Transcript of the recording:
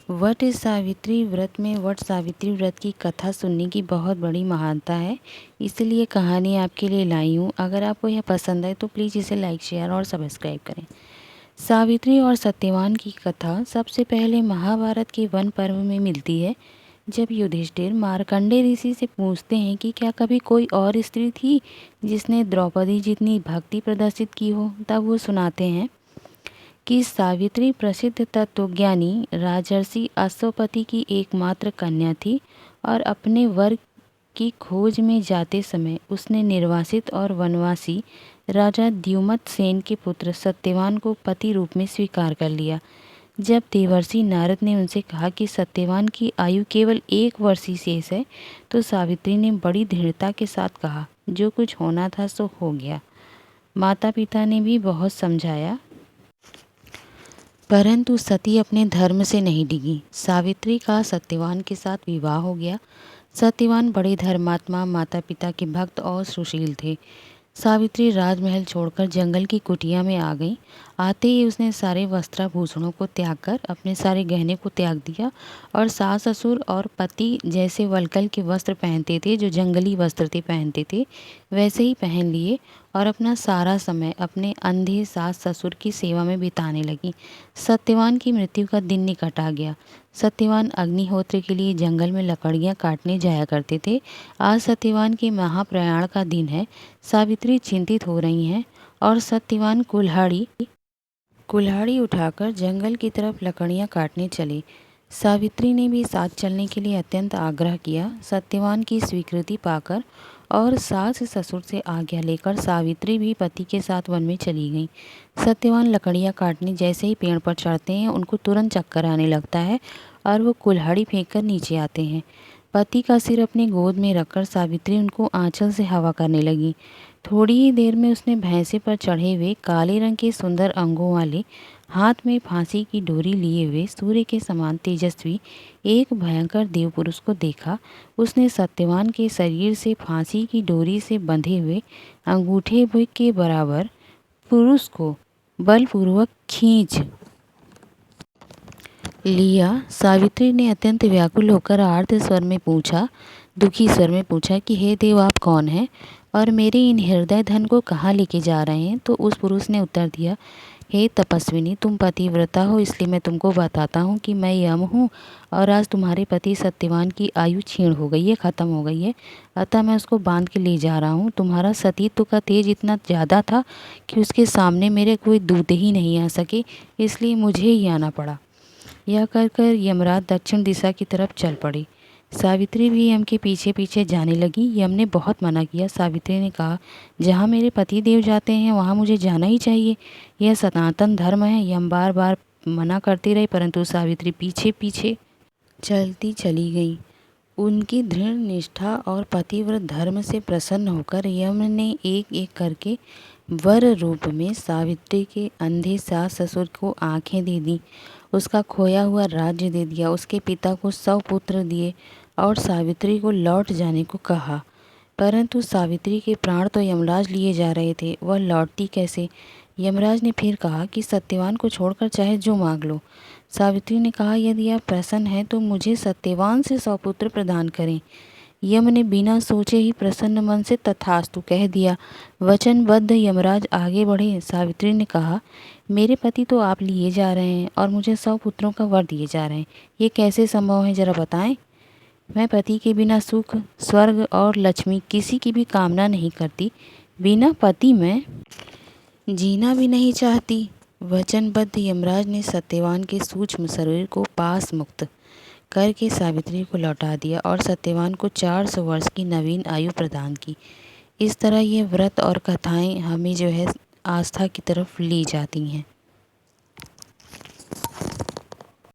वट सावित्री व्रत में वट सावित्री व्रत की कथा सुनने की बहुत बड़ी महानता है, इसलिए कहानी आपके लिए लाई हूँ। अगर आपको यह पसंद है तो प्लीज़ इसे लाइक, शेयर और सब्सक्राइब करें। सावित्री और सत्यवान की कथा सबसे पहले महाभारत के वन पर्व में मिलती है, जब युधिष्ठिर मार्कंडे ऋषि से पूछते हैं कि क्या कभी कोई और स्त्री थी जिसने द्रौपदी जितनी भक्ति प्रदर्शित की हो। तब वो सुनाते हैं कि सावित्री प्रसिद्ध तत्वज्ञानी राजर्षि अश्वपति की एकमात्र कन्या थी और अपने वर की खोज में जाते समय उसने निर्वासित और वनवासी राजा द्युमत सेन के पुत्र सत्यवान को पति रूप में स्वीकार कर लिया। जब देवर्षि नारद ने उनसे कहा कि सत्यवान की आयु केवल 1 वर्ष ही शेष है, तो सावित्री ने बड़ी दृढ़ता के साथ कहा, जो कुछ होना था सो हो गया। माता पिता ने भी बहुत समझाया, परंतु सती अपने धर्म से नहीं डिगी। सावित्री का सत्यवान के साथ विवाह हो गया। सत्यवान बड़े धर्मात्मा, माता पिता के भक्त और सुशील थे। सावित्री राजमहल छोड़कर जंगल की कुटिया में आ गई। आते ही उसने सारे वस्त्राभूषणों को त्याग कर अपने सारे गहने को त्याग दिया और सास ससुर और पति जैसे वलकल के वस्त्र पहनते थे, जो जंगली वस्त्र थे पहनते थे, वैसे ही पहन लिए और अपना सारा समय अपने अंधे सास ससुर की सेवा में बिताने लगी। सत्यवान की मृत्यु का दिन निकट आ गया। सत्यवान अग्निहोत्र के लिए जंगल में लकड़ियां काटने जाया करते थे। आज सत्यवान के महाप्रयाण का दिन है। सावित्री चिंतित हो रही हैं और सत्यवान कुल्हाड़ी उठाकर जंगल की तरफ लकड़ियां काटने चले। सावित्री ने भी साथ चलने के लिए अत्यंत आग्रह किया। सत्यवान की स्वीकृति पाकर और सास ससुर से आज्ञा लेकर सावित्री भी पति के साथ वन में चली गई। सत्यवान लकड़ियां काटने जैसे ही पेड़ पर चढ़ते हैं, उनको तुरंत चक्कर आने लगता है और वो कुल्हाड़ी फेंककर नीचे आते हैं। पति का सिर अपनी गोद में रखकर सावित्री उनको आंचल से हवा करने लगी। थोड़ी ही देर में उसने भैंसे पर चढ़े हुए काले रंग के सुंदर अंगों वाले, हाथ में फांसी की डोरी लिए हुए, सूर्य के समान तेजस्वी एक भयंकर देव पुरुष को देखा। उसने सत्यवान के शरीर से फांसी की डोरी से बंधे हुए अंगूठे के बराबर पुरुष को बलपूर्वक खींच लिया। सावित्री ने अत्यंत व्याकुल होकर आर्त स्वर में पूछा, दुखी स्वर में पूछा कि हे देव, आप कौन हैं और मेरे इन हृदय धन को कहाँ लेके जा रहे हैं। तो उस पुरुष ने उत्तर दिया, हे तपस्विनी, तुम पतिव्रता हो, इसलिए मैं तुमको बताता हूँ कि मैं यम हूँ और आज तुम्हारे पति सत्यवान की आयु क्षीण हो गई है, ख़त्म हो गई है, अतः मैं उसको बांध के ले जा रहा हूँ। तुम्हारा सतीत्व का तेज इतना ज़्यादा था कि उसके सामने मेरे कोई दूते ही नहीं आ सके, इसलिए मुझे ही आना पड़ा। यह कहकर यमराज दक्षिण दिशा की तरफ चल पड़ी। सावित्री भी यम के पीछे पीछे जाने लगी। यम ने बहुत मना किया। सावित्री ने कहा, जहाँ मेरे पति देव जाते हैं वहाँ मुझे जाना ही चाहिए, यह सनातन धर्म है। यम बार बार मना करते रहे, परंतु सावित्री पीछे पीछे चलती चली गई। उनकी दृढ़ निष्ठा और पतिव्रत धर्म से प्रसन्न होकर यम ने एक एक करके वर रूप में सावित्री के अंधे सास ससुर को आंखें दे दी, उसका खोया हुआ राज्य दे दिया, उसके पिता को 100 पुत्र दिए और सावित्री को लौट जाने को कहा। परंतु सावित्री के प्राण तो यमराज लिए जा रहे थे, वह लौटती कैसे। यमराज ने फिर कहा कि सत्यवान को छोड़कर चाहे जो मांग लो। सावित्री ने कहा, यदि आप प्रसन्न हैं तो मुझे सत्यवान से 100 पुत्र प्रदान करें। यम ने बिना सोचे ही प्रसन्न मन से तथास्तु कह दिया। वचनबद्ध यमराज आगे बढ़े। सावित्री ने कहा, मेरे पति तो आप लिए जा रहे हैं और मुझे 100 पुत्रों का वर दिए जा रहे हैं, ये कैसे संभव है, जरा बताएं। मैं पति के बिना सुख, स्वर्ग और लक्ष्मी किसी की भी कामना नहीं करती। बिना पति मैं जीना भी नहीं चाहती। वचनबद्ध यमराज ने सत्यवान के सूक्ष्म शरीर को पास मुक्त करके सावित्री को लौटा दिया और सत्यवान को 400 वर्ष की नवीन आयु प्रदान की। इस तरह ये व्रत और कथाएं हमें जो है आस्था की तरफ ले जाती हैं।